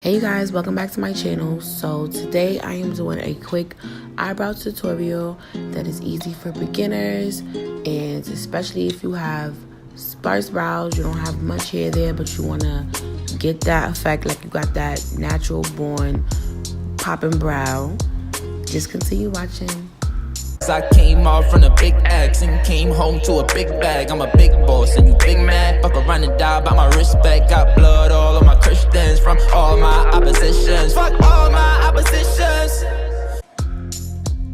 Hey you guys, welcome back to my channel. So today I am doing a quick eyebrow tutorial that is easy for beginners, and especially if you have sparse brows, you don't have much hair there, but you want to get that effect like you got that natural born popping brow. Just continue watching. I came off from a big X and came home to a big bag. I'm a big boss and you big mad. Fuck around and die by my respect. Got blood all on my Christians from all my oppositions. Fuck all my oppositions.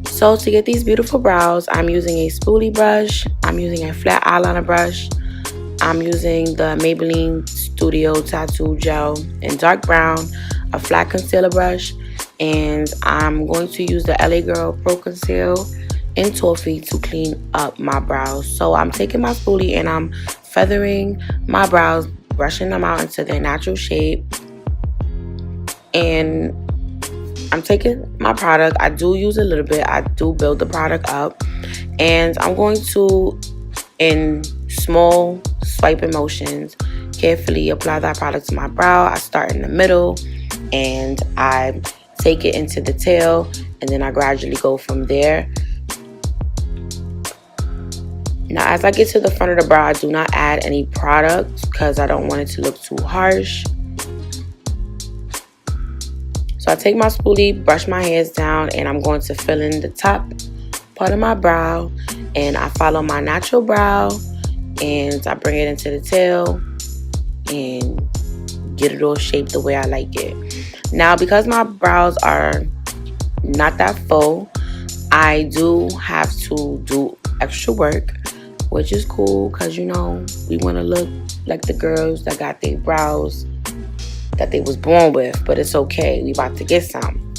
So to get these beautiful brows, I'm using a spoolie brush. I'm using a flat eyeliner brush. I'm using the Maybelline Studio Tattoo Gel in dark brown, a flat concealer brush, and I'm going to use the LA Girl Pro Conceal in Toffee to clean up my brows. So I'm taking my spoolie and I'm feathering my brows, brushing them out into their natural shape. And I'm taking my product. I do use a little bit. I do build the product up. And I'm going to, in small swiping motions, carefully apply that product to my brow. I start in the middle and I take it into the tail, and then I gradually go from there. Now, as I get to the front of the brow, I do not add any product because I don't want it to look too harsh. So I take my spoolie, brush my hairs down, and I'm going to fill in the top part of my brow. And I follow my natural brow, and I bring it into the tail and get it all shaped the way I like it. Now, because my brows are not that full, I do have to do extra work, which is cool because, you know, we want to look like the girls that got their brows that they was born with, but it's okay. We about to get some.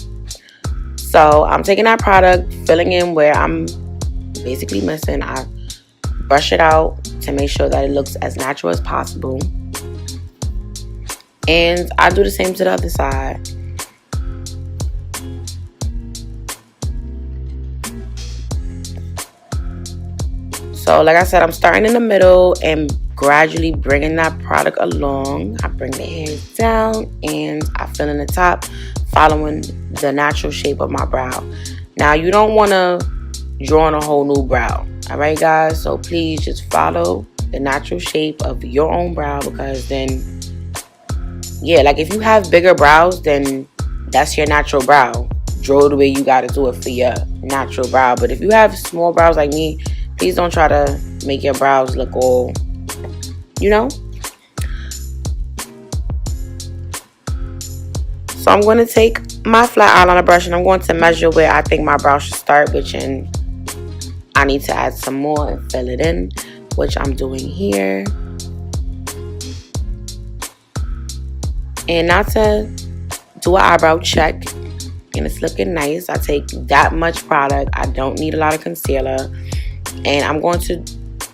So I'm taking that product, filling in where I'm basically missing. I brush it out to make sure that it looks as natural as possible. And I do the same to the other side. So like I said, I'm starting in the middle and gradually bringing that product along. I bring the hairs down and I fill in the top, following the natural shape of my brow. Now, you don't want to draw on a whole new brow. All right, guys? So please just follow the natural shape of your own brow, because then, yeah, like if you have bigger brows, then that's your natural brow. Draw the way you got to do it for your natural brow. But if you have small brows like me, please don't try to make your brows look all, you know. So I'm going to take my flat eyeliner brush and I'm going to measure where I think my brow should start, which I need to add some more and fill it in, which I'm doing here. And now to do an eyebrow check, and it's looking nice. I take that much product. I don't need a lot of concealer. And I'm going to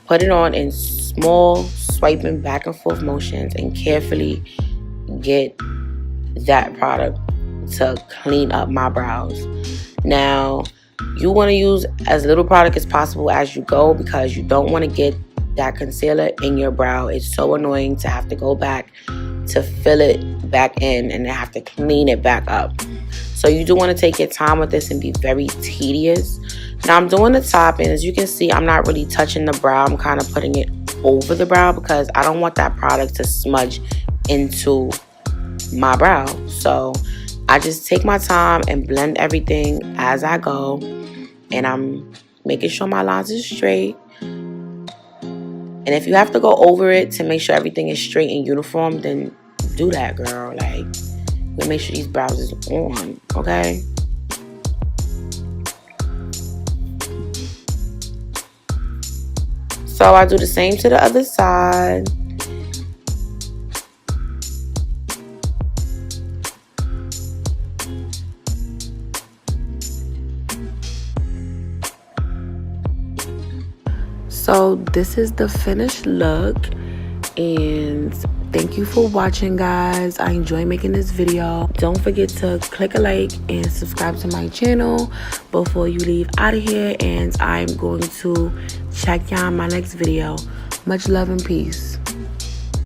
put it on in small swiping back and forth motions and carefully get that product to clean up my brows. Now, you want to use as little product as possible as you go, because you don't want to get that concealer in your brow. It's so annoying to have to go back to fill it back in and then have to clean it back up. So you do want to take your time with this and be very tedious. Now I'm doing the top, and as you can see, I'm not really touching the brow. I'm kind of putting it over the brow because I don't want that product to smudge into my brow. So I just take my time and blend everything as I go, and I'm making sure my lines are straight. And if you have to go over it to make sure everything is straight and uniform, then do that, girl. Like, we'll make sure these brows is on, okay? So I do the same to the other side. So this is the finished look, and thank you for watching, guys. I enjoy making this video. Don't forget to click a like and subscribe to my channel before you leave out of here, and I'm going to check y'all in my next video. Much love and peace.